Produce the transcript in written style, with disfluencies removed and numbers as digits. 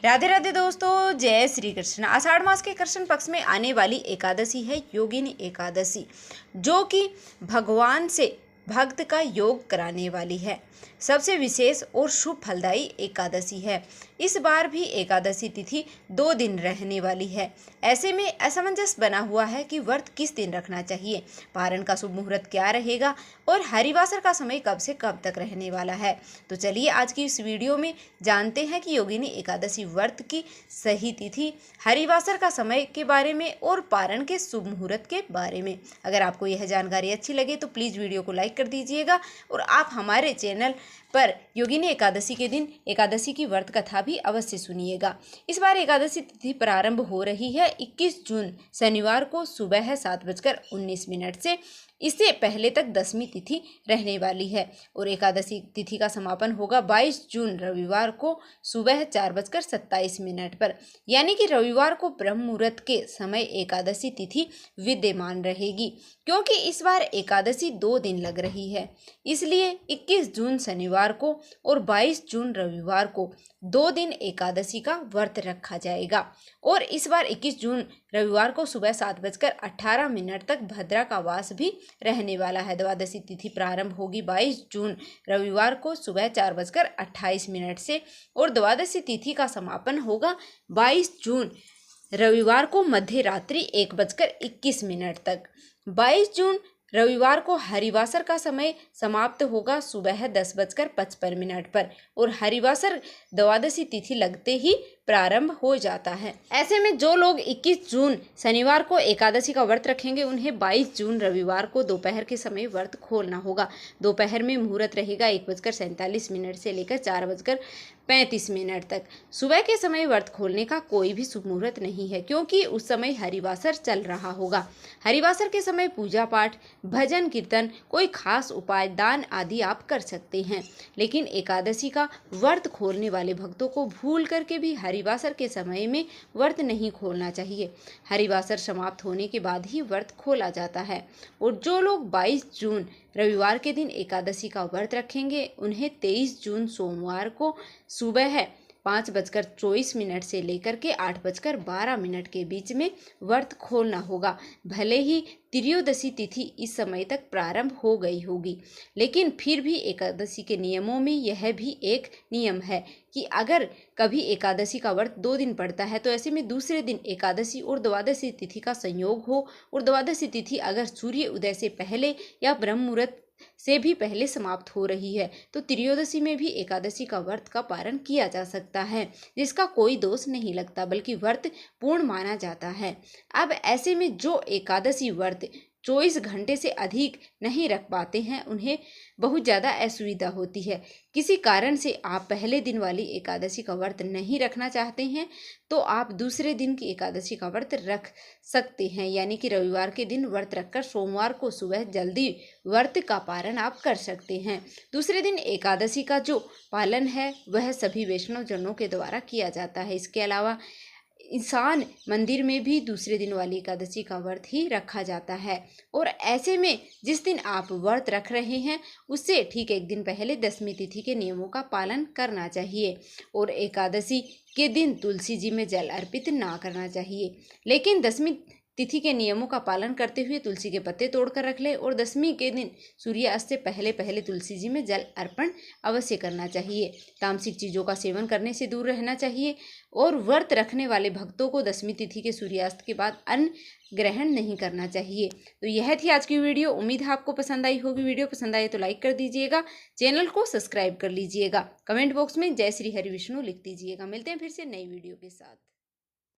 राधे राधे दोस्तों, जय श्री कृष्ण। आषाढ़ मास के कृष्ण पक्ष में आने वाली एकादशी है योगिनी एकादशी, जो कि भगवान से भक्त का योग कराने वाली है। सबसे विशेष और शुभ फलदायी एकादशी है। इस बार भी एकादशी तिथि 2 दिन रहने वाली है। ऐसे में असमंजस बना हुआ है कि व्रत किस दिन रखना चाहिए, पारण का शुभ मुहूर्त क्या रहेगा और हरिवासर का समय कब से कब तक रहने वाला है। तो चलिए आज की इस वीडियो में जानते हैं कि योगिनी एकादशी व्रत की सही तिथि, हरिवासर का समय के बारे में और पारण के शुभ मुहूर्त के बारे में। अगर आपको यह जानकारी अच्छी लगे तो प्लीज़ वीडियो को लाइक कर दीजिएगा और आप हमारे चैनल पर योगिनी एकादशी के दिन एकादशी की व्रत कथा भी अवश्य सुनिएगा। इस बार एकादशी तिथि प्रारंभ हो रही है 21 जून शनिवार को सुबह 7:19 से। इससे पहले तक दसवीं तिथि रहने वाली है और एकादशी तिथि का समापन होगा 22 जून रविवार को सुबह 4:27 पर। यानी कि रविवार को ब्रह्म मुहूर्त के समय एकादशी तिथि विद्यमान रहेगी। क्योंकि इस बार एकादशी 2 दिन लग रही है, इसलिए 21 जून शनिवार को और 22 जून रविवार को 2 दिन एकादशी का व्रत रखा जाएगा। और इस बार 21 जून रविवार को सुबह 7:18 तक भद्रा का वास भी रहने वाला है। द्वादशी तिथि प्रारंभ होगी 22 जून रविवार को सुबह 4:28 से और द्वादशी तिथि का समापन होगा 22 जून रविवार को मध्य रात्रि 1:21 तक। 22 जून रविवार को हरिवासर का समय समाप्त होगा सुबह 10:55 पर और हरिवासर द्वादशी तिथि लगते ही प्रारंभ हो जाता है। ऐसे में जो लोग 21 जून शनिवार को एकादशी का व्रत रखेंगे उन्हें 22 जून रविवार को दोपहर के समय व्रत खोलना होगा। दोपहर में मुहूर्त रहेगा 1:47 से लेकर 4:35 तक। सुबह के समय व्रत खोलने का कोई भी शुभ मुहूर्त नहीं है, क्योंकि उस समय हरिवासर चल रहा होगा। हरिवासर के समय पूजा पाठ, भजन कीर्तन, कोई खास उपाय, दान आदि आप कर सकते हैं। लेकिन एकादशी का व्रत खोलने वाले भक्तों को भूल करके भी हरिवासर के समय में व्रत नहीं खोलना चाहिए। हरिवासर समाप्त होने के बाद ही व्रत खोला जाता है। और जो लोग 22 जून रविवार के दिन एकादशी का व्रत रखेंगे उन्हें 23 जून सोमवार को सुबह 5:24 से लेकर के 8:12 के बीच में व्रत खोलना होगा। भले ही त्रयोदशी तिथि इस समय तक प्रारंभ हो गई होगी, लेकिन फिर भी एकादशी के नियमों में यह भी एक नियम है कि अगर कभी एकादशी का व्रत 2 दिन पड़ता है तो ऐसे में दूसरे दिन एकादशी और द्वादशी तिथि का संयोग हो और द्वादशी तिथि अगर सूर्य उदय से पहले या ब्रह्म मुहूर्त से भी पहले समाप्त हो रही है तो त्रयोदशी में भी एकादशी का व्रत का पारण किया जा सकता है, जिसका कोई दोष नहीं लगता बल्कि व्रत पूर्ण माना जाता है। अब ऐसे में जो एकादशी व्रत 24 घंटे से अधिक नहीं रख पाते हैं उन्हें बहुत ज़्यादा असुविधा होती है। किसी कारण से आप पहले दिन वाली एकादशी का व्रत नहीं रखना चाहते हैं तो आप दूसरे दिन की एकादशी का व्रत रख सकते हैं। यानी कि रविवार के दिन व्रत रखकर सोमवार को सुबह जल्दी व्रत का पारण आप कर सकते हैं। दूसरे दिन एकादशी का जो पालन है वह सभी वैष्णव जनों के द्वारा किया जाता है। इसके अलावा इंसान मंदिर में भी दूसरे दिन वाली एकादशी का व्रत ही रखा जाता है। और ऐसे में जिस दिन आप व्रत रख रहे हैं उससे ठीक एक दिन पहले दसवीं तिथि के नियमों का पालन करना चाहिए और एकादशी के दिन तुलसी जी में जल अर्पित ना करना चाहिए। लेकिन दसवीं तिथि के नियमों का पालन करते हुए तुलसी के पत्ते तोड़कर रख ले और दसवीं के दिन सूर्यास्त से पहले पहले तुलसी जी में जल अर्पण अवश्य करना चाहिए। तामसिक चीज़ों का सेवन करने से दूर रहना चाहिए और व्रत रखने वाले भक्तों को दसवीं तिथि के सूर्यास्त के बाद अन्न ग्रहण नहीं करना चाहिए। तो यह थी आज की वीडियो। उम्मीद है आपको पसंद आई होगी। वीडियो पसंद आए तो लाइक कर दीजिएगा, चैनल को सब्सक्राइब कर लीजिएगा, कमेंट बॉक्स में जय श्री हरि विष्णु लिख दीजिएगा। मिलते हैं फिर से नई वीडियो के साथ।